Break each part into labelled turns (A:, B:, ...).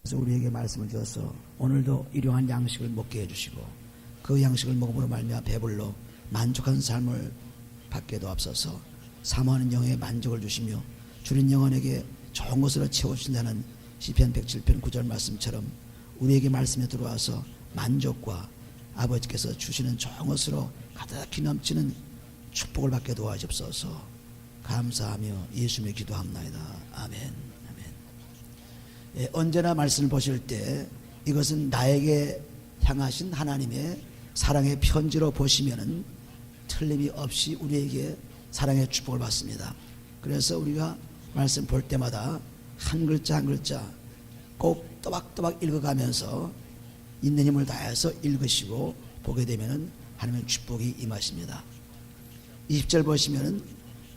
A: 그래서 우리에게 말씀을 주어서 오늘도 일용한 양식을 먹게 해주시고 그 양식을 먹음으로 말미암아 배불러 만족한 삶을 받게도 앞서서 사모하는 영에 만족을 주시며 주린 영혼에게 좋은 것으로 채워주신다는 시편 107편 9절 말씀처럼 우리에게 말씀에 들어와서 만족과 아버지께서 주시는 좋은 것으로 가득히 넘치는 축복을 받게 도와주옵소서. 감사하며 예수님의 기도합나이다. 아멘. 아멘. 예, 언제나 말씀을 보실 때 이것은 나에게 향하신 하나님의 사랑의 편지로 보시면은 틀림이 없이 우리에게 사랑의 축복을 받습니다. 그래서 우리가 말씀 볼 때마다 한 글자 한 글자 꼭 또박또박 읽어가면서 있는 힘을 다해서 읽으시고 보게 되면은 하나님의 축복이 임하십니다. 20절 보시면은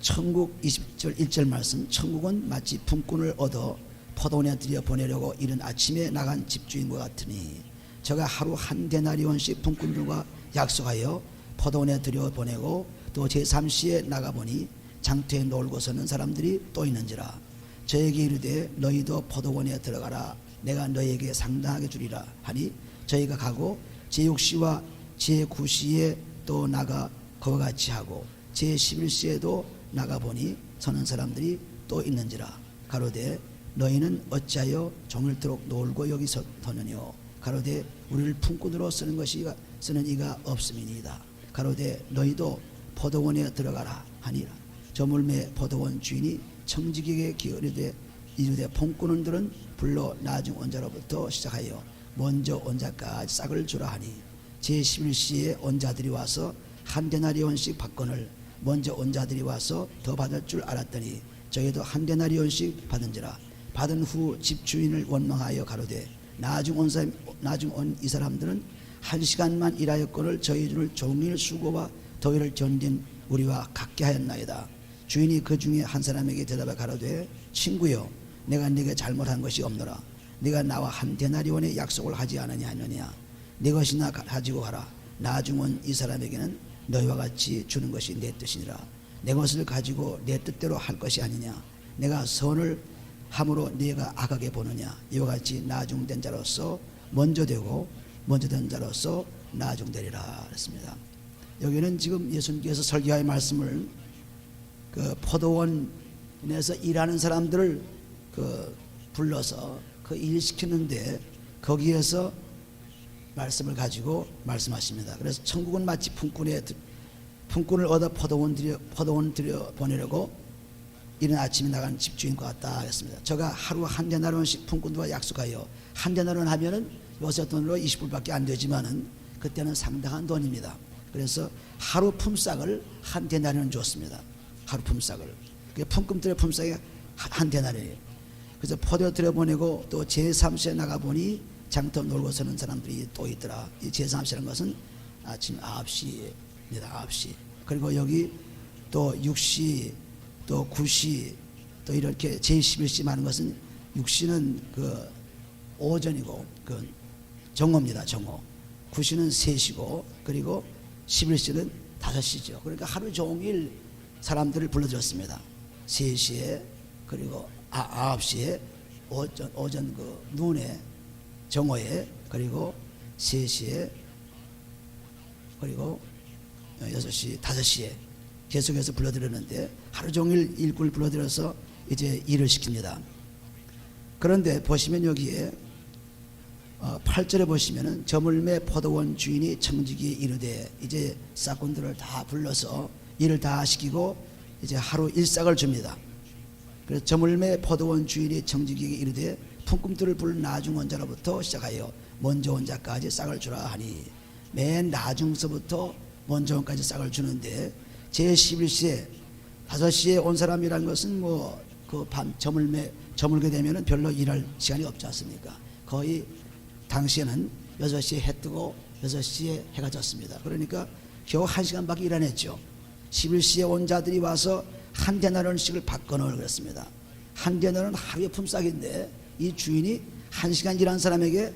A: 천국 20절 1절 말씀, 천국은 마치 품꾼을 얻어 포도원에 들여 보내려고 이른 아침에 나간 집주인과 같으니 저가 하루 한 데나리온씩 품꾼들과 약속하여 포도원에 들여 보내고 또 제3시에 나가보니 장터에 놀고 서는 사람들이 또 있는지라. 저에게 이르되 너희도 포도원에 들어가라. 내가 너희에게 상당하게 주리라 하니 저희가 가고 제6시와 제9시에 또 나가 그와 같이 하고 제11시에도 나가보니 서는 사람들이 또 있는지라. 가로되 너희는 어찌하여 종일토록 놀고 여기 서느뇨. 가로되 우리를 품꾼으로 쓰는 이가 없음이니이다. 가로되 너희도 포도원에 들어가라 하니라. 저물매 포도원 주인이 청지기에게 기어이르되 품꾼들은 불러 나중 온 자로부터 시작하여 먼저 온 자까지 싹을 주라 하니 제11시에 온 자들이 와서 한 데나리온씩 받거늘 먼저 온 자들이 와서 더 받을 줄 알았더니 저희도 한 데나리온씩 받은지라. 받은 후 집주인을 원망하여 가로되 나중 온 이 사람들은 한 시간만 일하였거늘 저희를 종일 수고와 더위를 견딘 우리와 같게 하였나이다. 주인이 그 중에 한 사람에게 대답해 가로되 친구여 내가 네게 잘못한 것이 없노라. 네가 나와 한 데나리온의 약속을 하지 않으냐 하느냐. 네 것이나 가지고 가라. 나중 온 이 사람에게는 너희와 같이 주는 것이 내 뜻이니라. 내 것을 가지고 내 뜻대로 할 것이 아니냐. 내가 선을 함으로 네가 악하게 보느냐. 이와 같이 나중된 자로서 먼저 되고 먼저 된 자로서 나중되리라 그랬습니다. 여기는 지금 예수님께서 설교의 말씀을 그 포도원에서 일하는 사람들을 불러서 그 일 시키는데 거기에서 말씀을 가지고 말씀하십니다. 그래서 천국은 마치 품꾼을 얻어 포도원 들여 보내려고 이른 아침에 나간 집주인과 같다 했습니다. 저가 하루 한 데나리온씩 품꾼들과 약속하여 한 데나리온 하면은 요새 돈으로 20불밖에 안 되지만은 그때는 상당한 돈입니다. 그래서 하루 품삯을 한 데나리온 줬습니다. 하루 품삯을. 품꾼들의 품삯이 한 데나리온이에요. 그래서 포도에 들여보내고 또 제3시에 나가보니 장터 놀고 서는 사람들이 또 있더라. 이 제3시라는 것은 아침 9시입니다. 9시. 그리고 여기 또 6시 또 9시 또 이렇게 제11시 많은 것은 6시는 그 오전이고 그 정오입니다. 정오. 9시는 3시고 그리고 11시는 5시죠. 그러니까 하루 종일 사람들을 불러들였습니다. 3시에 그리고 9시에 오전 그 눈에 정오에 그리고 3시에 그리고 6시 5시에 계속해서 불러들였는데 하루 종일 일꾼을 불러들여서 이제 일을 시킵니다. 그런데 보시면 여기에 8절에 보시면은 저물매 포도원 주인이 청지기에 이르되 이제 싹꾼들을 다 불러서 일을 다 시키고 이제 하루 일싹을 줍니다. 그래서 저물매 포도원 주인이 청지기에게 이르되 품꾼들을 불러 나중 온 자로부터 시작하여 먼저 온 자까지 싹을 주라 하니 맨 나중서부터 먼저 온까지 싹을 주는데 제11시에 5시에 온 사람이란 것은 뭐 그 밤 저물게 되면은 별로 일할 시간이 없지 않습니까? 거의 당시에는 6시에 해 뜨고 6시에 해가 졌습니다. 그러니까 겨우 1시간밖에 일 안 했죠. 11시에 온 자들이 와서 한 데나리온씩을 받거늘 그랬습니다. 한 데나리온 하루의 품삯인데 이 주인이 1시간 일한 사람에게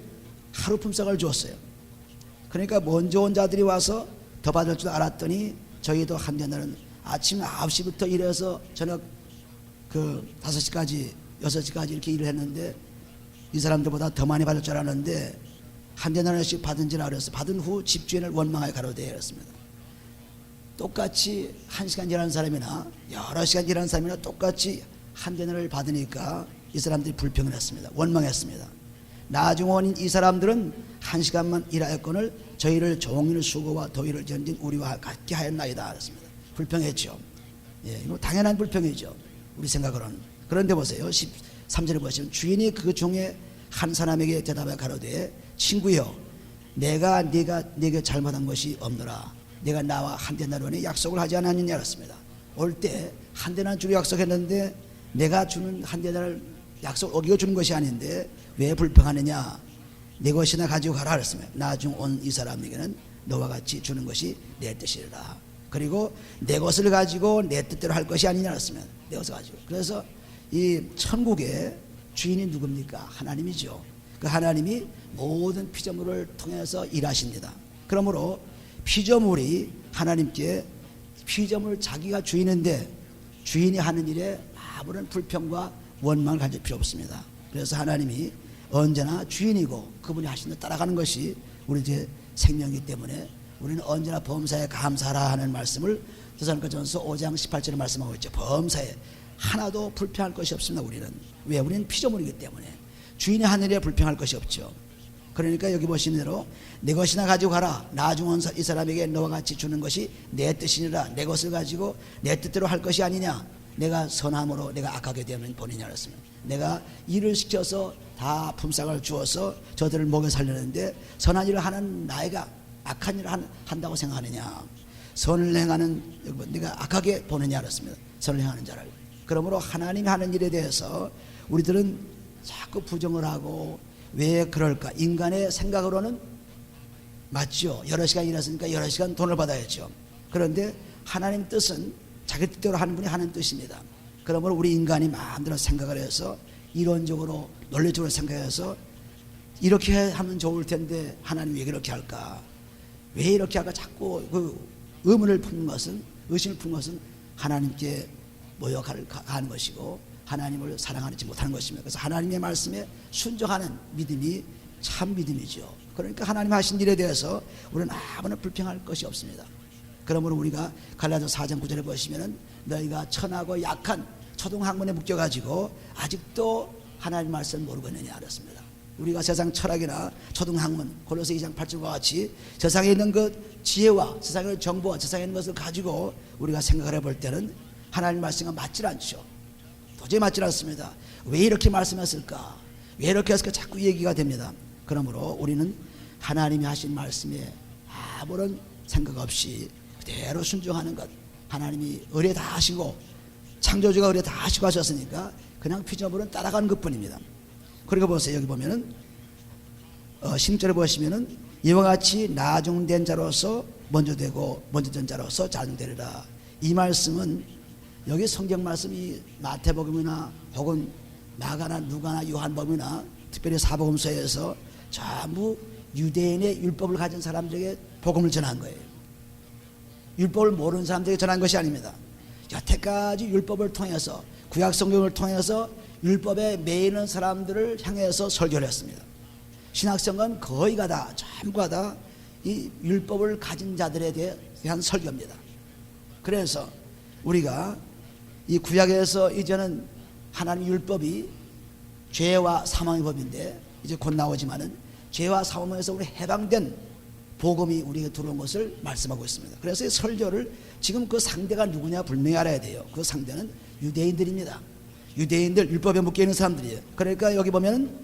A: 하루 품삯을 줬어요. 그러니까 먼저 온 자들이 와서 더 받을 줄 알았더니 저희도 한 데나리온 아침 9시부터 일해서 저녁 그 5시까지 6시까지 이렇게 일을 했는데 이 사람들보다 더 많이 받을 줄 알았는데 한 데나리씩 받은 줄 알았어. 받은 후 집주인을 원망하여 가로되 이랬습니다. 똑같이 1시간 일하는 사람이나 여러 시간 일하는 사람이나 똑같이 한 데나리를 받으니까 이 사람들이 불평을 했습니다. 원망했습니다. 나중 원인 이 사람들은 1시간만 일하였거늘 저희를 종일 수고와 더위를 견딘 우리와 같게 하였나이다 그랬습니다. 불평했죠. 예, 이거 당연한 불평이죠. 우리 생각으로는. 그런데 보세요. 13절에 보시면 주인이 그 중에 한 사람에게 대답하여 가로되 친구여 내가 네게 잘못한 것이 없노라. 내가 나와 한 데나리온의 약속을 하지 않았느냐 그랬습니다. 올 때 한 데나리 주기로 약속했는데 내가 주는 한 데나리 약속을 어기고 주는 것이 아닌데 왜 불평하느냐. 내 것이나 가지고 가라 그랬습니다. 나중 온 이 사람에게는 너와 같이 주는 것이 내 뜻이라. 그리고 내 것을 가지고 내 뜻대로 할 것이 아니냐 그랬습니다. 내 것을 가지고. 그래서 이 천국의 주인이 누굽니까? 하나님이죠. 그 하나님이 모든 피조물을 통해서 일하십니다. 그러므로 피조물이 하나님께 피조물 자기가 주인인데 주인이 하는 일에 아무런 불평과 원망을 가질 필요 없습니다. 그래서 하나님이 언제나 주인이고 그분이 하신 대로 따라가는 것이 우리 생명이기 때문에 우리는 언제나 범사에 감사하라 하는 말씀을 데살로니가전서 5장 18절에 말씀하고 있죠. 범사에 하나도 불평할 것이 없습니다. 우리는. 왜? 우리는 피조물이기 때문에 주인의 하늘에 불평할 것이 없죠. 그러니까 여기 보시는 대로 내 것이나 가지고 가라. 나중 온 이 사람에게 너와 같이 주는 것이 내 뜻이니라. 내 것을 가지고 내 뜻대로 할 것이 아니냐. 내가 선함으로 내가 악하게 되면 본이냐 그랬습니다. 내가 일을 시켜서 다 품삯을 주어서 저들을 먹여 살렸는데 선한 일을 하는 나이가 악한 일을 한다고 생각하느냐. 선을 행하는 네가 악하게 보느냐 그랬습니다. 선을 행하는 자를. 그러므로 하나님이 하는 일에 대해서 우리들은 자꾸 부정을 하고 왜 그럴까? 인간의 생각으로는 맞죠. 여러 시간 일했으니까 여러 시간 돈을 받아야죠. 그런데 하나님 뜻은 자기 뜻대로 하는 분이 하나님 뜻입니다. 그러므로 우리 인간이 마음대로 생각을 해서 이론적으로 논리적으로 생각해서 이렇게 하면 좋을 텐데 하나님 왜 그렇게 할까? 왜 이렇게 할까? 자꾸 그 의심을 품는 것은 하나님께 모욕하는 것이고 하나님을 사랑하지 못하는 것입니다. 그래서 하나님의 말씀에 순종하는 믿음이 참 믿음이죠. 그러니까 하나님 하신 일에 대해서 우리는 아무나 불평할 것이 없습니다. 그러므로 우리가 갈라디아서 4장 9절에 보시면은 너희가 천하고 약한 초등학문에 묶여가지고 아직도 하나님 말씀을 모르고 있느냐 그랬습니다. 우리가 세상 철학이나 초등학문 골로새 2장 8절과 같이 세상에 있는 그 지혜와 세상에 있는 정보와 세상에 있는 것을 가지고 우리가 생각을 해볼 때는 하나님 말씀과 맞질 않죠. 도저히 맞질 않습니다. 왜 이렇게 말씀했을까? 왜 이렇게 했을까? 자꾸 얘기가 됩니다. 그러므로 우리는 하나님이 하신 말씀에 아무런 생각 없이 그대로 순종하는 것. 하나님이 의뢰 다 하시고 창조주가 의뢰 다 하시고 하셨으니까 그냥 피조물은 따라가는 것뿐입니다. 그리고 보세요. 여기 보면은 10절에 보시면은 이와 같이 나중된 자로서 먼저 되고 먼저 된 자로서 자중되리라. 이 말씀은 여기 성경 말씀이 마태복음이나 혹은 마가나 누가나 요한복음이나 특별히 사복음서에서 전부 유대인의 율법을 가진 사람들에게 복음을 전한 거예요. 율법을 모르는 사람들에게 전한 것이 아닙니다. 여태까지 율법을 통해서 구약 성경을 통해서 율법에 매이는 사람들을 향해서 설교를 했습니다. 신학성은 거의가 다 전부가 다 이 율법을 가진 자들에 대한 설교입니다. 그래서 우리가 이 구약에서 이제는 하나님 율법이 죄와 사망의 법인데 이제 곧 나오지만은 죄와 사망에서 우리 해방된 복음이 우리에게 들어온 것을 말씀하고 있습니다. 그래서 이 설교를 지금 그 상대가 누구냐 분명히 알아야 돼요. 그 상대는 유대인들입니다. 유대인들 율법에 묶여 있는 사람들이에요. 그러니까 여기 보면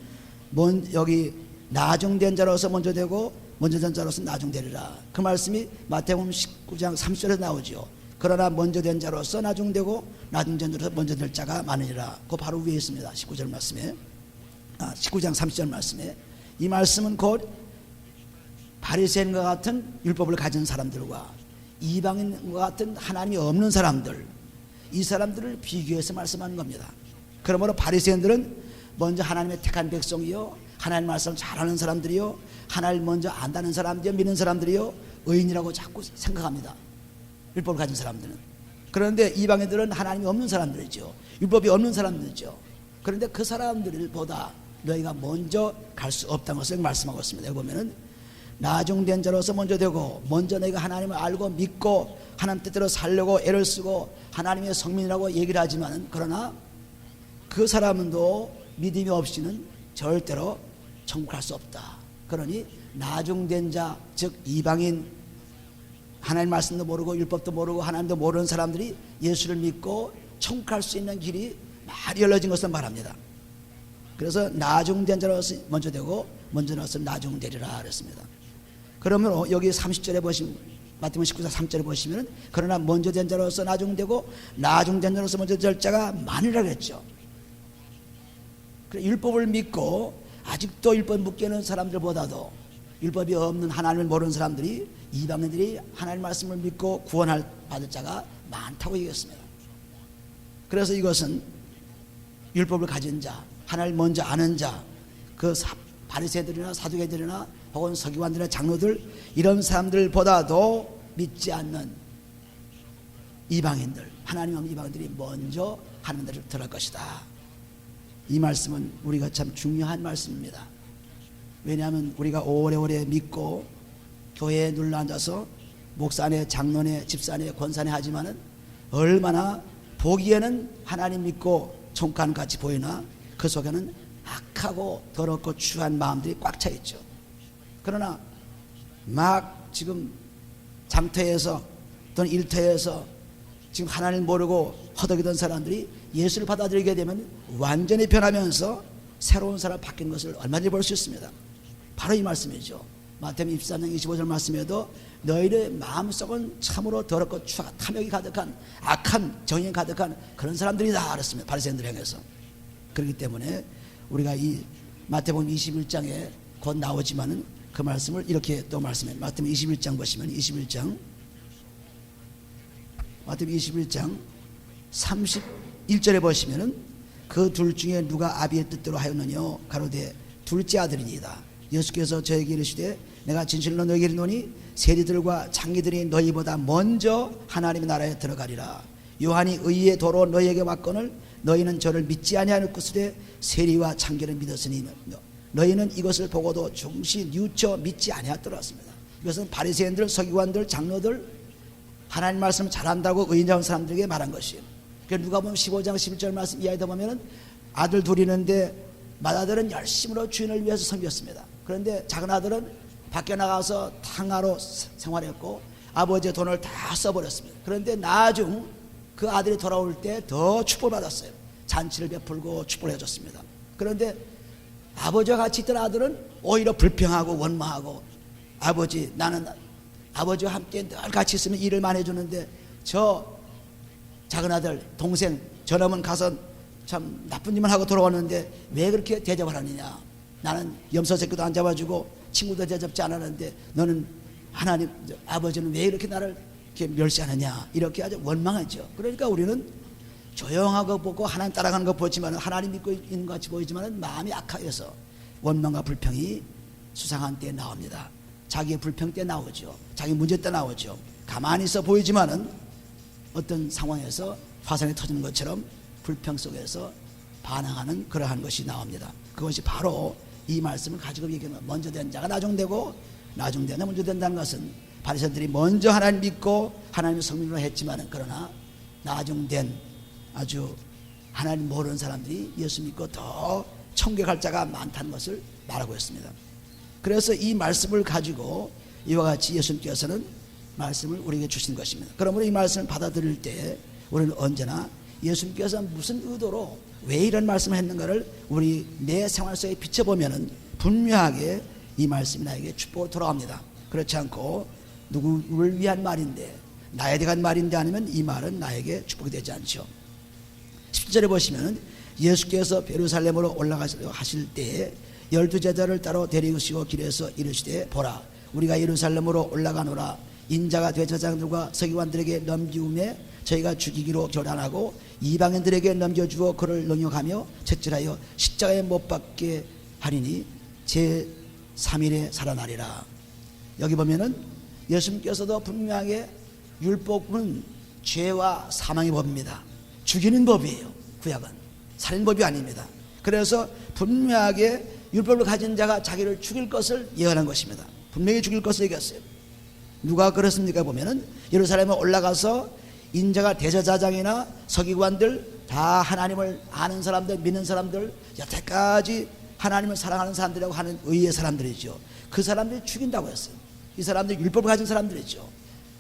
A: 여기 나중된 자로서 먼저 되고 먼저 된 자로서 나중되리라. 그 말씀이 마태복음 19장 30절에 나오죠. 그러나 먼저 된 자로서 나중되고 나중된 자로서 먼저 될 자가 많으리라. 그 바로 위에 있습니다. 19절 말씀에 19장 30절 말씀에 이 말씀은 곧 바리새인과 같은 율법을 가진 사람들과 이방인과 같은 하나님이 없는 사람들, 이 사람들을 비교해서 말씀하는 겁니다. 그러므로 바리새인들은 먼저 하나님의 택한 백성이요 하나님 말씀을 잘하는 사람들이요 하나님을 먼저 안다는 사람들이요 믿는 사람들이요 의인이라고 자꾸 생각합니다. 율법을 가진 사람들은. 그런데 이방인들은 하나님이 없는 사람들이죠. 율법이 없는 사람들이죠. 그런데 그 사람들보다 너희가 먼저 갈 수 없다는 것을 말씀하고 있습니다. 여기 보면은 나중된 자로서 먼저 되고, 먼저 너희가 하나님을 알고 믿고 하나님 뜻대로 살려고 애를 쓰고 하나님의 성민이라고 얘기를 하지만, 그러나 그 사람도 믿음이 없이는 절대로 천국 갈 수 없다. 그러니 나중된 자, 즉 이방인, 하나님 말씀도 모르고 율법도 모르고 하나님도 모르는 사람들이 예수를 믿고 천국 갈 수 있는 길이 많이 열려진 것을 말합니다. 그래서 나중된 자로서 먼저 되고 먼저 나서 나중되리라 그랬습니다. 그러면 여기 30절에 보시면, 마태복음 19장 3절에 보시면, 그러나 먼저 된 자로서 나중되고 나중된 자로서 먼저 될 자가 많으리라 그랬죠. 율법을 믿고 아직도 율법 묻게는 사람들보다도 율법이 없는 하나님을 모르는 사람들이, 이방인들이 하나님 말씀을 믿고 구원할 받을 자가 많다고 얘기했습니다. 그래서 이것은 율법을 가진 자, 하나님을 먼저 아는 자, 그 바리새들이나 사두개들이나 혹은 서기관들이나 장로들, 이런 사람들보다도 믿지 않는 이방인들, 하나님 없는 이방인들이 먼저 하나님을 들을 것이다. 이 말씀은 우리가 참 중요한 말씀입니다. 왜냐하면 우리가 오래오래 믿고 교회에 눌러앉아서 목사네, 장로네, 집사네, 권사네 하지만은 얼마나 보기에는 하나님 믿고 총관 같이 보이나 그 속에는 악하고 더럽고 추한 마음들이 꽉 차 있죠. 그러나 막 지금 장터에서 또는 일터에서 지금 하나님을 모르고 허덕이던 사람들이 예수를 받아들이게 되면 완전히 변하면서 새로운 사람 바뀐 것을 얼마든지 볼 수 있습니다. 바로 이 말씀이죠. 마태복음 23장 25절 말씀에도 너희의 마음속은 참으로 더럽고 추하고 탐욕이 가득한 악한 정욕이 가득한 그런 사람들이다 그랬습니다. 바리새인들 향해서. 그렇기 때문에 우리가 이 마태복음 21장에 곧 나오지만은 그 말씀을 이렇게 또 말씀해요. 마태복음 21장 보시면 21장 마태복음 21장 31절에 보시면은 그 둘 중에 누가 아비의 뜻대로 하였느냐 가로되 둘째 아들이니이다. 예수께서 저에게 이르시되 내가 진실로 너에게 이르노니 세리들과 창기들이 너희보다 먼저 하나님의 나라에 들어가리라. 요한이 의의 도로 너희에게 왔거늘 너희는 저를 믿지 아니하는 것으로 세리와 창기를 믿었으니 너희는 이것을 보고도 중시 뉘우쳐 믿지 아니하더라 했습니다. 이것은 바리새인들, 서기관들, 장로들 하나님 말씀을 잘한다고 의인자운 사람들에게 말한 것이에요. 누가복음 15장 11절 말씀 이하에다 보면은 아들 둘이 있는데 맏아들은 열심으로 주인을 위해서 섬겼습니다. 그런데 작은 아들은 밖에 나가서 탕하로 생활했고 아버지의 돈을 다 써버렸습니다. 그런데 나중 그 아들이 돌아올 때 더 축복을 받았어요. 잔치를 베풀고 축복을 해줬습니다. 그런데 아버지와 같이 있던 아들은 오히려 불평하고 원망하고, 아버지, 나는 아버지와 함께 늘 같이 있으면 일을 많이 해주는데 저 작은 아들, 동생, 저놈은 가서 참 나쁜 일만 하고 돌아왔는데 왜 그렇게 대접을 하느냐. 나는 염소 새끼도 안 잡아주고 친구도 대접지 않았는데 너는 하나님, 아버지는 왜 이렇게 나를 이렇게 멸시하느냐. 이렇게 아주 원망하죠. 그러니까 우리는 조용하고 보고 하나님 따라가는 것 보지만, 하나님 믿고 있는 것 같이 보이지만 마음이 악하여서 원망과 불평이 수상한 때 나옵니다. 자기의 불평 때 나오죠. 자기 문제 때 나오죠. 가만히 있어 보이지만은 어떤 상황에서 화산이 터지는 것처럼 불평 속에서 반항하는 그러한 것이 나옵니다. 그것이 바로 이 말씀을 가지고 얘기하면 먼저 된 자가 나중되고 나중되는 먼저 된다는 것은 바리새인들이 먼저 하나님 믿고 하나님의 성민으로 했지만은 그러나 나중된 아주 하나님 모르는 사람들이 예수 믿고 더 천국에 갈 자가 많다는 것을 말하고 있습니다. 그래서 이 말씀을 가지고 이와 같이 예수님께서는 말씀을 우리에게 주신 것입니다. 그러므로 이 말씀을 받아들일 때 우리는 언제나 예수님께서 무슨 의도로 왜 이런 말씀을 했는가를 우리 내 생활 속에 비춰보면 분명하게 이 말씀이 나에게 축복으로 돌아옵니다. 그렇지 않고 누구를 위한 말인데, 나에 대한 말인데 아니면 이 말은 나에게 축복이 되지 않죠. 10절에 보시면 예수께서 예루살렘으로 올라가시려 하실 때에 12제자를 따로 데리시고 길에서 이르시되 보라 우리가 예루살렘으로 올라가노라. 인자가 대제사장들과 서기관들에게 넘기움에 저희가 죽이기로 결단하고 이방인들에게 넘겨주어 그를 능욕하며 채찍하여 십자가에 못 박게 하리니 제3일에 살아나리라. 여기 보면은 예수님께서도 분명하게 율법은 죄와 사망의 법입니다. 죽이는 법이에요. 구약은 살인법이 아닙니다. 그래서 분명하게 율법을 가진 자가 자기를 죽일 것을 예언한 것입니다. 분명히 죽일 것을 얘기했어요. 누가 그렇습니까? 보면은 예루살렘에 올라가서 인자가 대제사장이나 서기관들 다 하나님을 아는 사람들, 믿는 사람들, 여태까지 하나님을 사랑하는 사람들이라고 하는 의의 사람들이죠. 그 사람들이 죽인다고 했어요. 이 사람들이 율법을 가진 사람들이죠.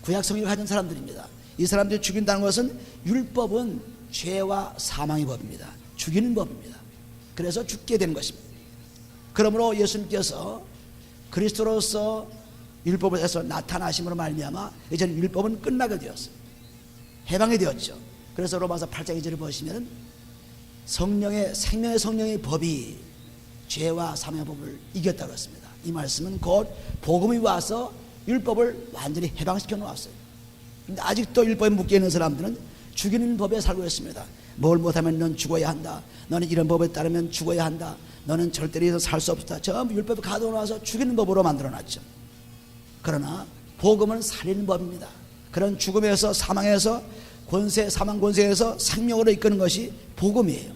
A: 구약 성경을 가진 사람들입니다. 이 사람들이 죽인다는 것은 율법은 죄와 사망의 법입니다. 죽이는 법입니다. 그래서 죽게 되는 것입니다. 그러므로 예수님께서 그리스도로서 율법을 해서 나타나심으로 말미암아 이제는 율법은 끝나게 되었어요. 해방이 되었죠. 그래서 로마서 8장 2절을 보시면 성령의 생명의 성령의 법이 죄와 사망의 법을 이겼다고 했습니다. 이 말씀은 곧 복음이 와서 율법을 완전히 해방시켜 놓았어요. 근데 아직도 율법에 묶여 있는 사람들은 죽이는 법에 살고 있습니다. 뭘 못하면 넌 죽어야 한다. 너는 이런 법에 따르면 죽어야 한다. 너는 절대로 살 수 없다. 전부 율법에 가둬놔서 죽이는 법으로 만들어놨죠. 그러나 복음은 살리는 법입니다. 그런 죽음에서 사망에서 권세, 사망 권세에서 생명으로 이끄는 것이 복음이에요.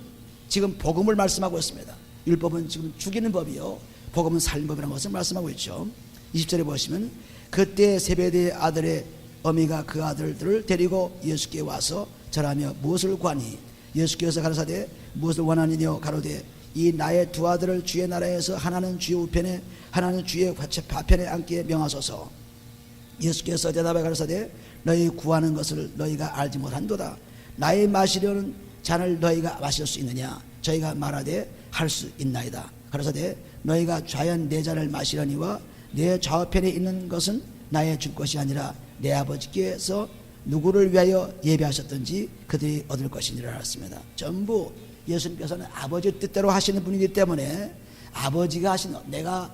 A: 지금 복음을 말씀하고 있습니다. 율법은 지금 죽이는 법이요, 복음은 살리는 법이라는 것을 말씀하고 있죠. 20절에 보시면 그때 세베대의 아들의 어미가 그 아들들을 데리고 예수께 와서 절하며 무엇을 구하니? 예수께서 가라사대 무엇을 원하느냐 가로되 이 나의 두 아들을 주의 나라에서 하나는 주의 우편에 하나는 주의 좌편에 앉게 명하소서. 예수께서 대답하여 가라사대 너희 구하는 것을 너희가 알지 못한도다. 나의 마시려는 잔을 너희가 마실 수 있느냐? 저희가 말하되 할 수 있나이다. 가라사대 너희가 좌연 내 잔을 마시려니와 내 좌우편에 있는 것은 나의 줄 것이 아니라 내 아버지께서 누구를 위하여 예배하셨든지 그들이 얻을 것이니라 하셨습니다. 전부 예수님께서는 아버지 뜻대로 하시는 분이기 때문에 아버지가 하시는, 내가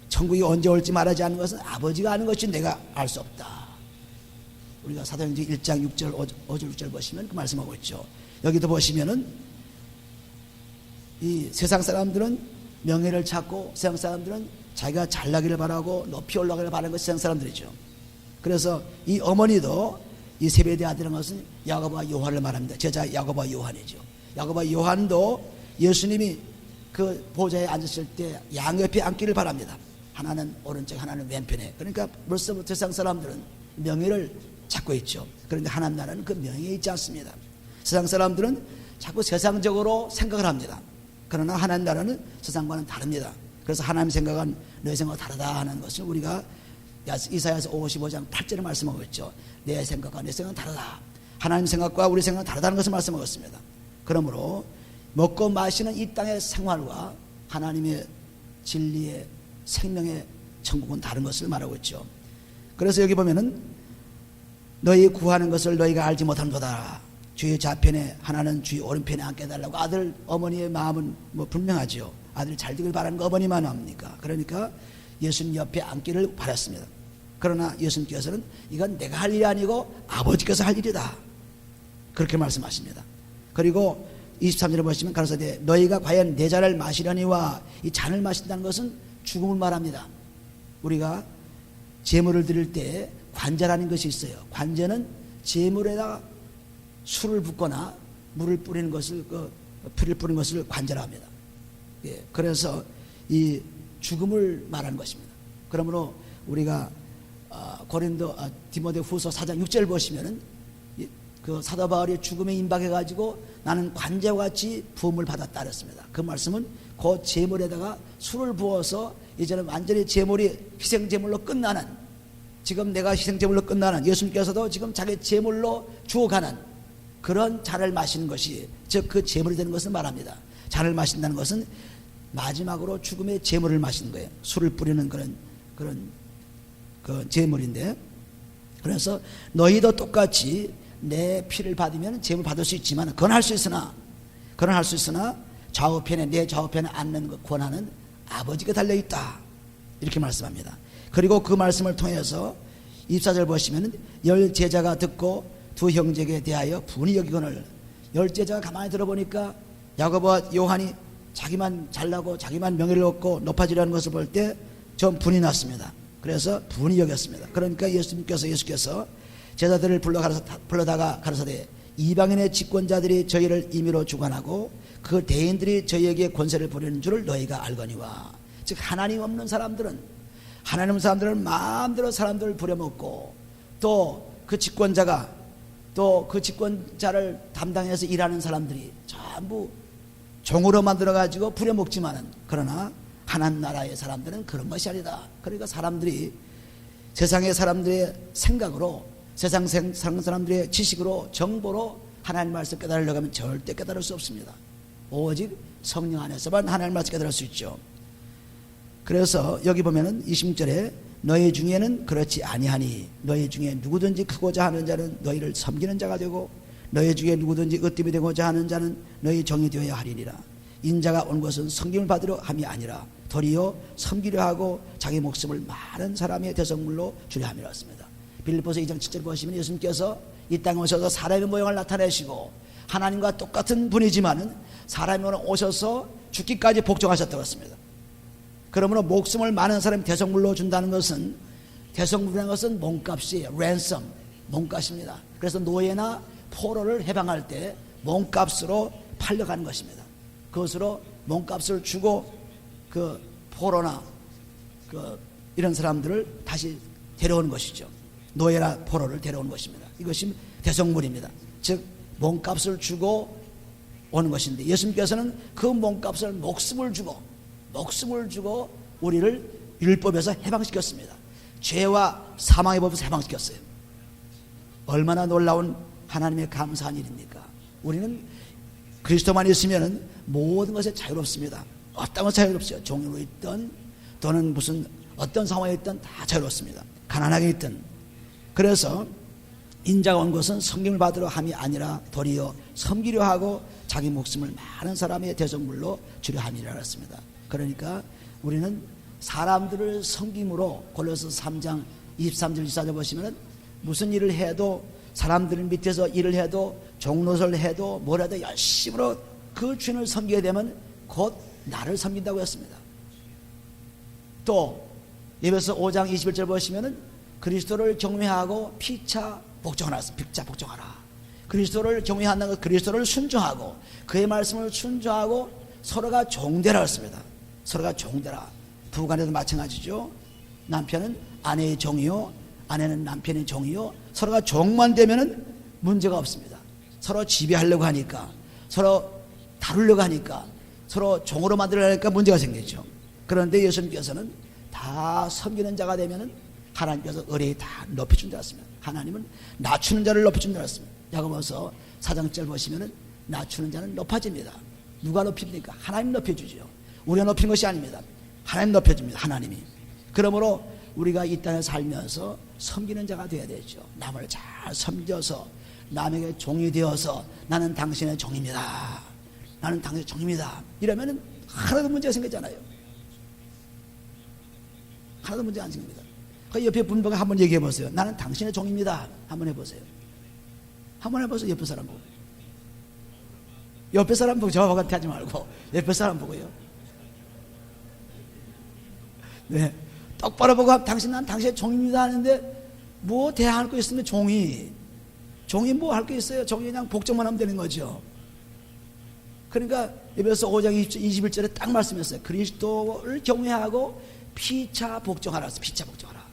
A: 천국이 언제 올지 말하지 않는 것은 아버지가 아는 것이 내가 알 수 없다. 우리가 사도행전 1장 6절 5절 6절 보시면 그 말씀하고 있죠. 여기도 보시면은 이 세상 사람들은 명예를 찾고 세상 사람들은 자기가 잘나기를 바라고 높이 올라가기를 바라는 것이 세상 사람들이죠. 그래서 이 어머니도 이 세베대 아들이라는 것은 야고보와 요한을 말합니다. 제자 야고보와 요한이죠. 야고보와 요한도 예수님이 그 보좌에 앉으실 때 양옆에 앉기를 바랍니다. 하나는 오른쪽 하나는 왼편에. 그러니까 벌써부터 세상 사람들은 명예를 찾고 있죠. 그런데 하나님 나라는 그 명예에 있지 않습니다. 세상 사람들은 자꾸 세상적으로 생각을 합니다. 그러나 하나님 나라는 세상과는 다릅니다. 그래서 하나님 생각은 내 생각과 다르다 하는 것을 우리가 이사야서 55장 8절에 말씀하고 있죠. 내 생각과 내 생각은 다르다. 하나님 생각과 우리 생각은 다르다는 것을 말씀하고 있습니다. 그러므로 먹고 마시는 이 땅의 생활과 하나님의 진리의 생명의 천국은 다른 것을 말하고 있죠. 그래서 여기 보면은 너희 구하는 것을 너희가 알지 못한도다. 주의 좌편에 하나는 주의 오른편에 앉게 해달라고. 아들 어머니의 마음은 뭐 분명하죠. 아들 잘 되길 바라는 거 어머니만 합니까? 그러니까 예수님 옆에 앉기를 바랐습니다. 그러나 예수님께서는 이건 내가 할 일이 아니고 아버지께서 할 일이다. 그렇게 말씀하십니다. 그리고 23절에 보시면 가라사대 너희가 과연 내 잔을 마시려니와 이 잔을 마신다는 것은 죽음을 말합니다. 우리가 제물을 드릴 때 관제라는 것이 있어요. 관제는 제물에다가 술을 붓거나 물을 뿌리는 것을 피를 뿌리는 것을 관제라 합니다. 예, 그래서 이 죽음을 말하는 것입니다. 그러므로 우리가 디모데후서 4장 6절 보시면은 그 사도 바울이 죽음에 임박해 가지고 나는 관제와 같이 부음을 받았다 그랬습니다. 그 말씀은 그 제물에다가 술을 부어서 이제는 완전히 제물이 희생 제물로 끝나는, 지금 내가 희생 제물로 끝나는, 예수님께서도 지금 자기 제물로 주어가는 그런 잔을 마시는 것이, 즉 그 제물이 되는 것을 말합니다. 잔을 마신다는 것은 마지막으로 죽음의 제물을 마시는 거예요. 술을 뿌리는 그런 그 제물인데, 그래서 너희도 똑같이 내 피를 받으면 제물 받을 수 있지만 그건 할 수 있으나 좌우편에 내 좌우편에 앉는 그 권한은 아버지가 달려있다. 이렇게 말씀합니다. 그리고 그 말씀을 통해서 24절 보시면 열 제자가 듣고 두 형제에게 대하여 분이 여기거늘. 열 제자가 가만히 들어보니까 야고보와 요한이 자기만 잘나고 자기만 명예를 얻고 높아지려는 것을 볼 때 좀 분이 났습니다. 그래서 분이 여겼습니다. 그러니까 예수께서 제자들을 불러다가 가라사대 이방인의 집권자들이 저희를 임의로 주관하고 그 대인들이 저희에게 권세를 부리는 줄을 너희가 알거니와. 즉 하나님 없는 사람들은, 하나님 없는 사람들은 마음대로 사람들을 부려먹고, 또 그 집권자가, 또 그 집권자를 담당해서 일하는 사람들이 전부 종으로 만들어가지고 부려먹지만은, 그러나 하나님 나라의 사람들은 그런 것이 아니다. 그러니까 사람들이 세상의 사람들의 생각으로, 세상 사람들의 지식으로, 정보로 하나님 말씀 깨달으려고 하면 절대 깨달을 수 없습니다. 오직 성령 안에서만 하나님 말씀 깨달을 수 있죠. 그래서 여기 보면은 20절에 너희 중에는 그렇지 아니하니 너희 중에 누구든지 크고자 하는 자는 너희를 섬기는 자가 되고 너희 중에 누구든지 으뜸이 되고자 하는 자는 너희 종이 되어야 하리니라. 인자가 온 것은 섬김을 받으려 함이 아니라 도리어 섬기려 하고 자기 목숨을 많은 사람의 대성물로 주려 함이라 했습니다. 빌립보서 2장 7절 보시면 예수님께서 이 땅에 오셔서 사람의 모양을 나타내시고 하나님과 똑같은 분이지만은 사람이 오셔서 죽기까지 복종하셨다고 했습니다. 그러므로 목숨을 많은 사람의 대성물로 준다는 것은, 대성물이라는 것은 몸값이에요. 랜섬, 몸값입니다. 그래서 노예나 포로를 해방할 때 몸값으로 팔려가는 것입니다. 그것으로 몸값을 주고 그 포로나 그 이런 사람들을 다시 데려오는 것이죠. 노예나 포로를 데려오는 것입니다. 이것이 대성물입니다. 즉 몸값을 주고 오는 것인데, 예수님께서는 그 몸값을 목숨을 주고 우리를 율법에서 해방시켰습니다. 죄와 사망의 법에서 해방시켰어요. 얼마나 놀라운 하나님의 감사한 일입니까? 우리는 그리스도만 있으면 모든 것에 자유롭습니다. 어떤 것에 자유롭어요. 종으로 있든 또는 무슨 어떤 상황에 있든 다 자유롭습니다. 가난하게 있든. 그래서 인자가 온 것은 섬김을 받으러 함이 아니라 도리어 섬기려 하고 자기 목숨을 많은 사람의 대성물로 주려 함이라 했습니다. 그러니까 우리는 사람들을 섬김으로, 골로새 3장 23절 24절 보시면 무슨 일을 해도, 사람들 밑에서 일을 해도, 종노릇을 해도 뭐라도 열심으로 그 주인을 섬기게 되면 곧 나를 섬긴다고 했습니다. 또 에베소 5장 21절 보시면 그리스도를 경외하고 피차 복종하라. 피차 복종하라. 그리스도를 경외한다는 것, 그리스도를 순종하고 그의 말씀을 순종하고 서로가 종되라 했습니다. 서로가 종되라. 부부간에도 마찬가지죠. 남편은 아내의 종이요, 아내는 남편의 종이요. 서로가 종만 되면은 문제가 없습니다. 서로 지배하려고 하니까, 서로 다루려고 하니까, 서로 종으로 만들려고 하니까 문제가 생기죠. 그런데 예수님께서는 다 섬기는 자가 되면은 하나님께서 의뢰에 다 높여준 줄 알았습니다. 하나님은 낮추는 자를 높여준 줄 알았습니다. 야고보서 4장 7절 보시면은 낮추는 자는 높아집니다. 누가 높입니까? 하나님 높여주죠. 우리가 높이는 것이 아닙니다. 하나님 높여줍니다. 하나님이. 그러므로 우리가 이 땅에 살면서 섬기는 자가 되어야 되죠. 남을 잘 섬겨서 남에게 종이 되어서 나는 당신의 종입니다. 나는 당신의 종입니다. 이러면은 하나도 문제가 생겼잖아요. 하나도 문제 안 생깁니다. 그 옆에 분보고 한번 얘기해 보세요. 나는 당신의 종입니다. 한번 해보세요. 한번 해보세요. 옆에 사람 보고. 옆에 사람 보고 저한테 하지 말고 옆에 사람 보고요. 네, 똑바로 보고 난 당신의 종입니다 하는데 뭐 대항할 거 있으면 종이 뭐 할 거 있어요? 종이 그냥 복종만 하면 되는 거죠. 그러니까 에베소 5장 21절에 딱 말씀했어요. 그리스도를 경외하고 피차 복종하라. 피차 복종하라.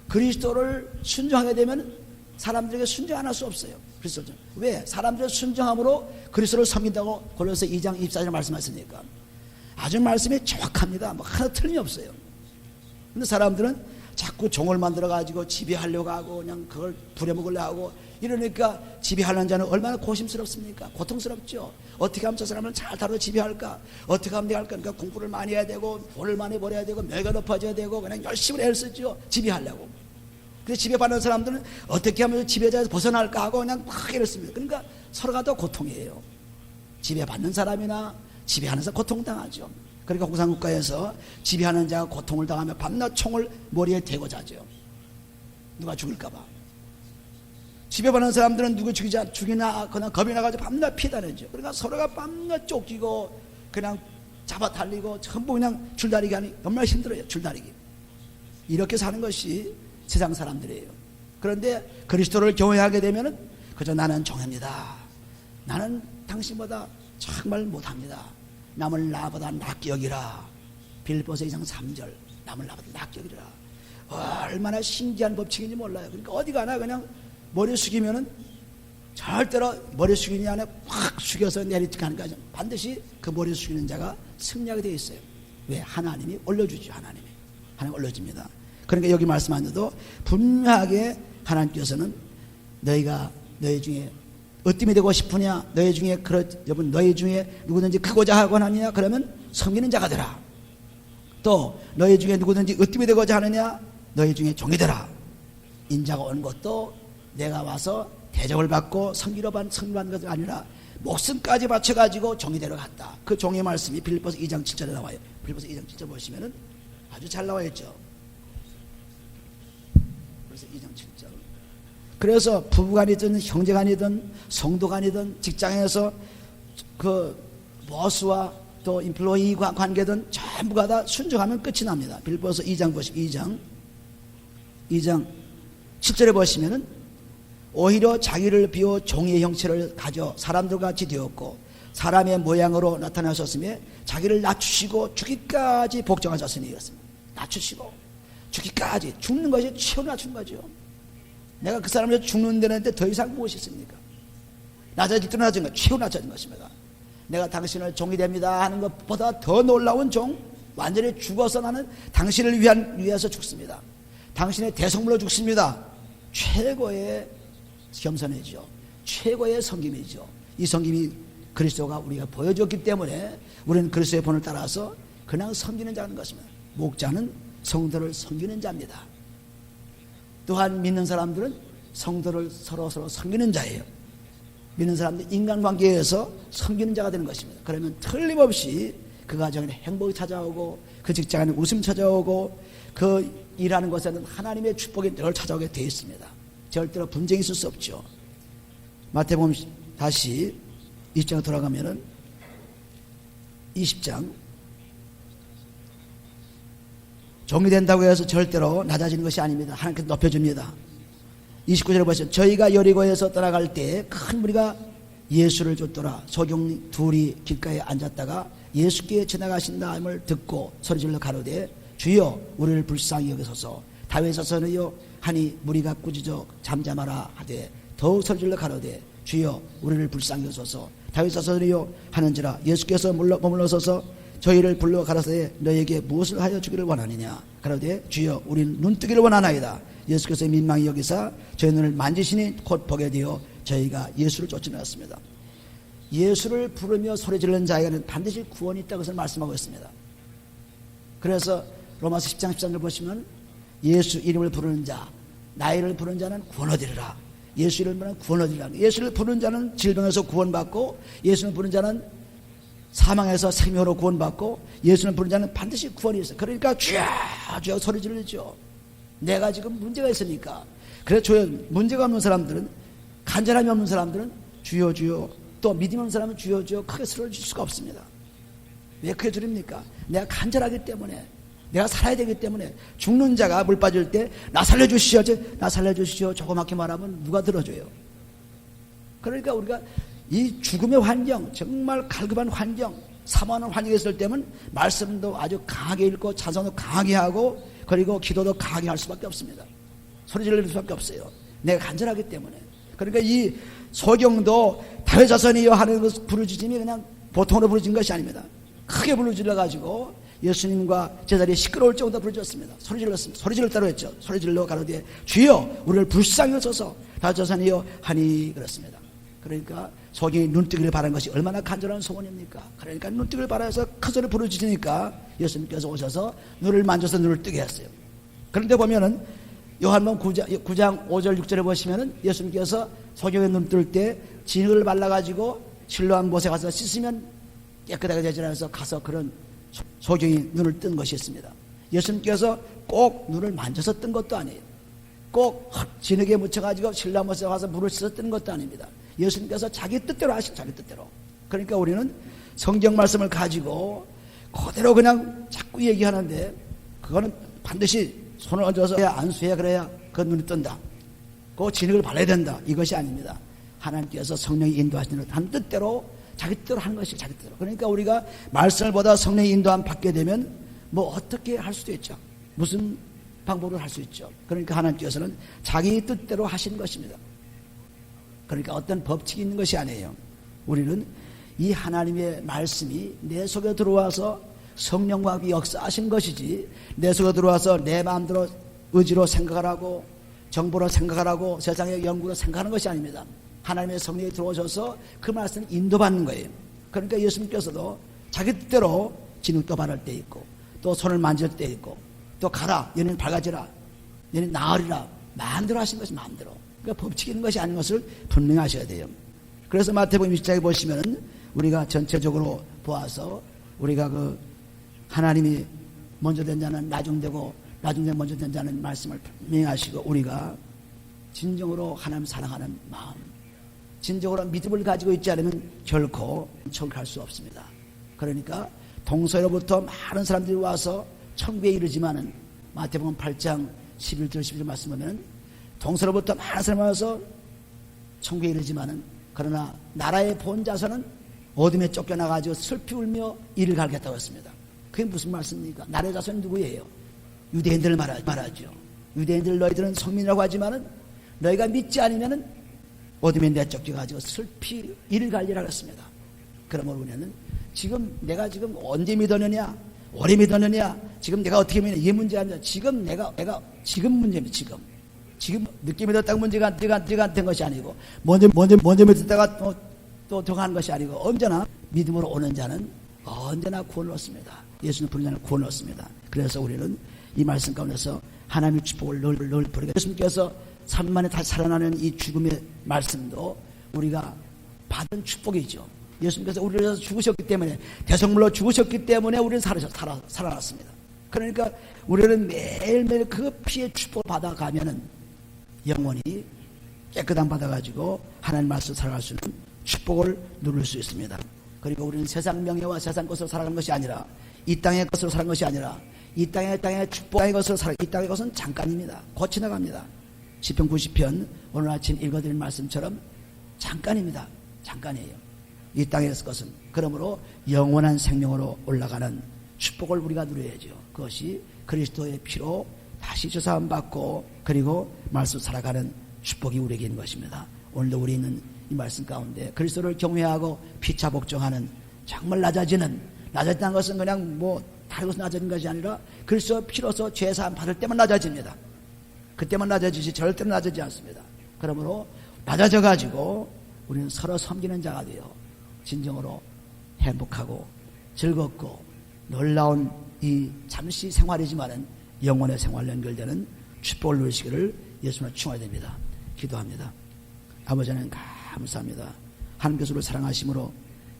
A: 그리스도를 순종하게 되면 사람들에게 순종 안 할 수 없어요. 그리스도. 왜? 사람들의 순종함으로 그리스도를 섬긴다고 골로새 2장 24절 말씀하셨으니까. 아주 말씀이 정확합니다. 뭐 하나 틀림이 없어요. 근데 사람들은 자꾸 종을 만들어가지고 지배하려고 하고 그냥 그걸 부려먹으려고 하고 이러니까 지배하는 자는 얼마나 고심스럽습니까? 고통스럽죠. 어떻게 하면 저 사람을 잘 다루어 지배할까? 어떻게 하면 될까? 그러니까 공부를 많이 해야 되고 돈을 많이 벌어야 되고 명예가 높아져야 되고 그냥 열심히 애를 쓰죠. 지배하려고. 그래서 지배받는 사람들은 어떻게 하면 지배자에서 벗어날까 하고 그냥 막 애를 씁니다. 그러니까 서로가 더 고통이에요. 지배받는 사람이나 지배하는 사람 고통당하죠. 그러니까 공산국가에서 지배하는 자가 고통을 당하면 밤낮 총을 머리에 대고 자죠. 누가 죽을까봐. 지배받는 사람들은 누구 죽이나 그냥 겁이 나가지고 밤낮 피다니죠. 그러니까 서로가 밤낮 쫓기고 그냥 잡아 달리고 전부 그냥 줄다리기 하니 정말 힘들어요. 줄다리기. 이렇게 사는 것이 세상 사람들이에요. 그런데 그리스도를 경외하게 되면은 그저 나는 종입니다. 나는 당신보다 정말 못합니다. 남을 나보다 낫게 여기라. 빌립보서 2장 3절. 남을 나보다 낫게 여기라. 얼마나 신기한 법칙인지 몰라요. 그러니까 어디 가나 그냥 머리 숙이면은 절대로 머리 숙이는 안에 확 숙여서 내리가는 거죠. 반드시 그 머리 숙이는 자가 승리하게 되어 있어요. 왜? 하나님이 올려주죠. 하나님 올려줍니다. 그러니까 여기 말씀하는데도 분명하게 하나님께서는 너희 중에 어떻게 되고 싶으냐? 너희 중에 너희 중에 누구든지 크고자 하고 하느냐? 그러면 섬기는 자가 되라. 또 너희 중에 누구든지 어떻게 되고자 하느냐? 너희 중에 종이 되라. 인자가 오는 것도 내가 와서 대접을 받고 섬기받는 것이 아니라 목숨까지 바쳐가지고 종이 되러 갔다. 그 종의 말씀이 빌립보서 2장 7절에 나와요. 빌립보서 2장 7절 보시면은 아주 잘 나와 있죠. 그래서 2장 7절. 그래서 부부간이든 형제간이든 성도간이든 직장에서 그 보스와 또 인플로이 관계든 전부가 다 순종하면 끝이 납니다. 빌립보서 2장 보시면 2장 7절에 보시면은 오히려 자기를 비워 종의 형체를 가져 사람들과 같이 되었고 사람의 모양으로 나타나셨으며 자기를 낮추시고 죽기까지 복종하셨으니 이렇습니다. 낮추시고 죽기까지 죽는 것이 최후 낮춘 거죠. 내가 그 사람을 죽는 데는데 더 이상 무엇이 있습니까? 낮아질 때 낮은 것, 최후 낮아진 것입니다. 내가 당신을 종이 됩니다 하는 것보다 더 놀라운 종, 완전히 죽어서 나는 당신을 위해서 죽습니다. 당신의 대성물로 죽습니다. 최고의 겸손이죠. 최고의 섬김이죠. 이 섬김이 그리스도가 우리가 보여줬기 때문에 우리는 그리스도의 본을 따라서 그냥 섬기는 자는 것입니다. 목자는 성도를 섬기는 자입니다. 또한 믿는 사람들은 성도를 서로 섬기는 자예요. 믿는 사람들 인간관계에서 섬기는 자가 되는 것입니다. 그러면 틀림없이 그 가정에 행복이 찾아오고 그 직장에는 웃음이 찾아오고 그 일하는 곳에는 하나님의 축복이 늘 찾아오게 되어 있습니다. 절대로 분쟁이 있을 수 없죠. 마태복음 다시 20장에 돌아가면은 20장 종이 된다고 해서 절대로 낮아지는 것이 아닙니다. 하나님께서 높여줍니다. 29절에 보시면 저희가 여리고에서 떠나갈 때 큰 무리가 예수를 쫓더라. 소경 둘이 길가에 앉았다가 예수께 지나가신다함을 듣고 소리질러 가로되 주여 우리를 불쌍히 여기소서. 다윗의 자손이여 하니 무리가 꾸짖어 잠잠하라 하되 더욱 소리질러 가로되 주여 우리를 불쌍히 여기소서. 다윗의 자손이여 하는지라. 예수께서 머물러서서 저희를 불러 가라사대 너에게 무엇을 하여 주기를 원하느냐. 가로되 주여 우리는 눈뜨기를 원하나이다. 예수께서 민망히 여기사 저희 눈을 만지시니 곧 보게 되어 저희가 예수를 쫓아내었습니다. 예수를 부르며 소리지르는 자에게는 반드시 구원이 있다고 것을 말씀하고 있습니다. 그래서 로마서 10장 13절 보시면 예수 이름을 부르는 자, 나이를 부르는 자는 구원 얻으리라. 예수 이름을 부르는 구원 얻으리라. 예수를 부르는 자는 질병에서 구원받고 예수를 부르는 자는 사망에서 생명으로 구원받고 예수를 부르는 자는 반드시 구원이 있어요. 그러니까 주여 소리 지르죠. 내가 지금 문제가 있으니까. 그래서 문제가 없는 사람들은, 간절함이 없는 사람들은 주여 주여, 또 믿음 없는 사람은 주여 주여 크게 소리를 줄 수가 없습니다. 왜 크게 드립니까? 내가 간절하기 때문에, 내가 살아야 되기 때문에. 죽는 자가 물 빠질 때 나 살려주시오, 나 살려주시오 조그맣게 말하면 누가 들어줘요? 그러니까 우리가 이 죽음의 환경, 정말 갈급한 환경, 사모하는 환경에 있을 때면 말씀도 아주 강하게 읽고 찬송도 강하게 하고 그리고 기도도 강하게 할 수밖에 없습니다. 소리 지를 수밖에 없어요. 내가 간절하기 때문에. 그러니까 이 소경도 다윗 자손이여 하는 그 부르짖음이 그냥 보통으로 부르짖은 것이 아닙니다. 크게 부르짖어가지고 예수님과 제자리에 시끄러울 정도로 부르짖었습니다. 소리 질렀습니다. 소리 질렀다고 했죠. 소리 질러 가로되 주여 우리를 불쌍히 여소서. 다윗 자손이여 하니 그렇습니다. 그러니까 소경이 눈뜨기를 바라는 것이 얼마나 간절한 소원입니까? 그러니까 눈뜨기를 바라서 큰 소리 부르짖으니까 예수님께서 오셔서 눈을 만져서 눈을 뜨게 했어요. 그런데 보면은 요한복음 9장 5절 6절에 보시면은 예수님께서 소경의 눈 뜰 때 진흙을 발라가지고 실로암 못에 가서 씻으면 깨끗하게 되지 않아서 가서 그런 소경이 눈을 뜬 것이 있습니다. 예수님께서 꼭 눈을 만져서 뜬 것도 아니에요. 꼭 진흙에 묻혀가지고 실로암 못에 가서 물을 씻어 뜬 것도 아닙니다. 예수님께서 자기 뜻대로 하시고 자기 뜻대로. 그러니까 우리는 성경 말씀을 가지고 그대로 그냥 자꾸 얘기하는데 그거는 반드시 손을 얹어서 안수해야 그래야 그 눈이 뜬다. 그 진흙을 발라야 된다. 이것이 아닙니다. 하나님께서 성령이 인도하시는 한 뜻대로 자기 뜻대로 하는 것이 자기 뜻대로. 그러니까 우리가 말씀을 보다 성령의 인도함 받게 되면 뭐 어떻게 할 수도 있죠. 무슨 방법으로 할 수 있죠. 그러니까 하나님께서는 자기 뜻대로 하신 것입니다. 그러니까 어떤 법칙이 있는 것이 아니에요. 우리는 이 하나님의 말씀이 내 속에 들어와서 성령과 함께 역사하신 것이지, 내 속에 들어와서 내 마음대로 의지로 생각을 하고 정보로 생각을 하고 세상의 연구로 생각하는 것이 아닙니다. 하나님의 성령이 들어오셔서 그 말씀을 인도받는 거예요. 그러니까 예수님께서도 자기 뜻대로 진흙도 바를 때 있고, 또 손을 만질 때 있고, 또 가라, 너는 밝아지라, 너는 나으리라, 마음대로 하신 것이 마음대로. 그러니까 법칙이 있는 것이 아닌 것을 분명히 하셔야 돼요. 그래서 마태복음 20장에 보시면은 우리가 전체적으로 보아서 우리가 그 하나님이 먼저 된 자는 나중되고 나중에 먼저 된 자는 말씀을 분명히 하시고, 우리가 진정으로 하나님 사랑하는 마음, 진정으로 믿음을 가지고 있지 않으면 결코 천국할 수 없습니다. 그러니까 동서로부터 많은 사람들이 와서 천국에 이르지만은, 마태복음 8장 11절 12절 말씀 보면은 동서로부터 많은 사람이 와서 천국에 이르지만은, 그러나 나라의 본 자손은 어둠에 쫓겨나가지고 슬피 울며 이를 갈겠다고 했습니다. 그게 무슨 말씀입니까? 나라의 자손이 누구예요? 유대인들을 말하죠. 유대인들 너희들은 성민이라고 하지만은 너희가 믿지 않으면은 어둠에 내쫓겨가지고 슬피 이를 갈리라고 했습니다. 그러므로 우리는 지금 내가 지금 언제 믿었느냐, 오래 믿었느냐, 지금 내가 어떻게 믿느냐, 이게 문제가 아니라 지금 내가 지금 문제입니다. 지금 늦게 믿었다고 문제가 된 것이 아니고, 먼저 믿었다가 또 더가는 것이 아니고, 언제나 믿음으로 오는 자는 언제나 구원을 얻습니다. 예수님 부르는 자는 구원을 얻습니다. 그래서 우리는 이 말씀 가운데서 하나님의 축복을 늘 부르게, 예수님께서 3일 만에 다시 살아나는 이 죽음의 말씀도 우리가 받은 축복이죠. 예수님께서 우리를 위해서 죽으셨기 때문에, 대성물로 죽으셨기 때문에 우리는 살아났습니다. 그러니까 우리는 매일매일 그 피의 축복을 받아가면은 영원히 깨끗함 받아가지고 하나님 말씀을 살아갈 수 있는 축복을 누릴 수 있습니다. 그리고 우리는 세상 명예와 세상 것으로 살아가는 것이 아니라, 이 땅의 것으로 살아가는 것이 아니라, 이 땅의 축복의 것으로 살아가는, 이 땅의 것은 잠깐입니다. 곧 지나갑니다. 시편 90편 오늘 아침 읽어드린 말씀처럼 잠깐입니다. 잠깐이에요. 이 땅의 것은. 그러므로 영원한 생명으로 올라가는 축복을 우리가 누려야죠. 그것이 그리스도의 피로 다시 조사함 받고, 그리고 말씀 살아가는 축복이 우리에게 있는 것입니다. 오늘도 우리는 이 말씀 가운데 그리스도를 경외하고 피차 복종하는, 정말 낮아지는 것은 그냥 뭐 다른 것은 낮아진 것이 아니라 그리스도의 피로서 죄사함 받을 때만 낮아집니다. 그때만 낮아지지 절대로 낮아지지 않습니다. 그러므로 낮아져 가지고 우리는 서로 섬기는 자가 되어 진정으로 행복하고 즐겁고 놀라운 이 잠시 생활이지만은 영원의 생활로 연결되는 축복을 누리시기를 예수님을 축원합니다. 기도합니다. 아버지 하나님 감사합니다. 하나님께서 우리를 사랑하심으로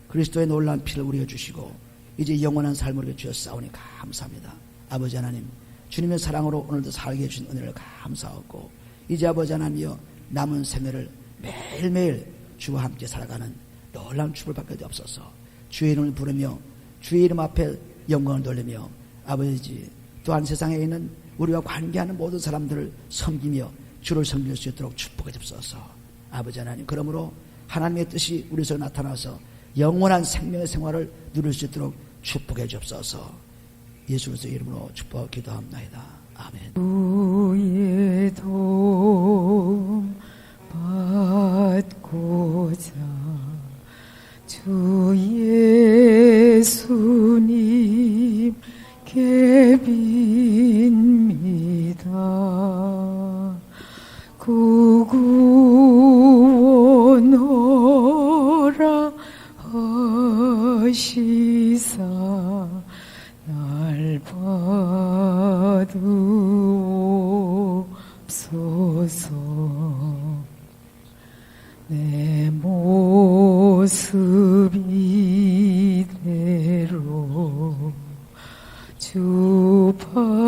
A: 그리스도의 놀라운 피를 우리에게 주시고 이제 영원한 삶을 우리에게 주셨사오니 감사합니다. 아버지 하나님, 주님의 사랑으로 오늘도 살게 해주신 은혜를 감사하고, 이제 아버지 하나님이여 남은 생애를 매일매일 주와 함께 살아가는 놀라운 축복을 받게 되옵소서. 주의 이름을 부르며 주의 이름 앞에 영광을 돌리며, 아버지 또한 세상에 있는 우리와 관계하는 모든 사람들을 섬기며 주를 섬길 수 있도록 축복해 주옵소서. 아버지 하나님, 그러므로 하나님의 뜻이 우리 속에 나타나서 영원한 생명의 생활을 누릴 수 있도록 축복해 주옵소서. 예수 그리스도의 이름으로 축복 기도합니다. 아멘.
B: 주의 도움 받고자 주 예수님께 빕니다. 구원하라 하시사 날 받으옵소서. 내 모습 이대로 주 받으옵소서.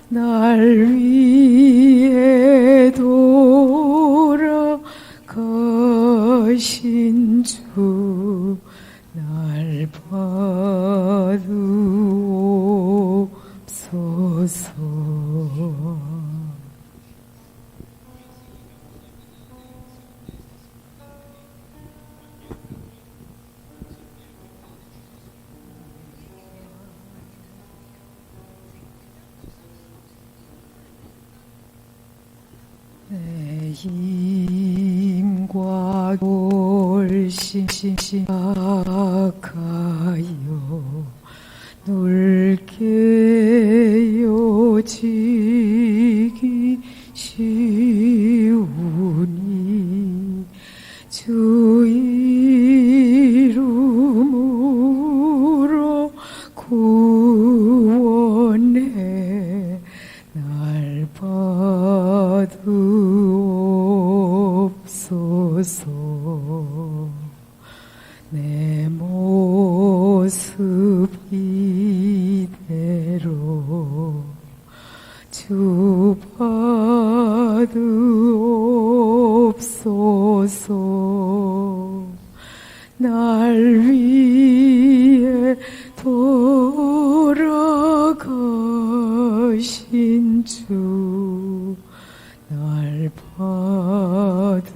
B: 날 위해 돌아가신 주 날 받으옵소서. 힘과 돌심 악하여 놀게요 지기 쉬우니 주 이름으로 구원해 날 받으옵소서. 내 모습 이대로 주 받으옵소서. 날 위해 돌아가신 주 날 받으옵소서.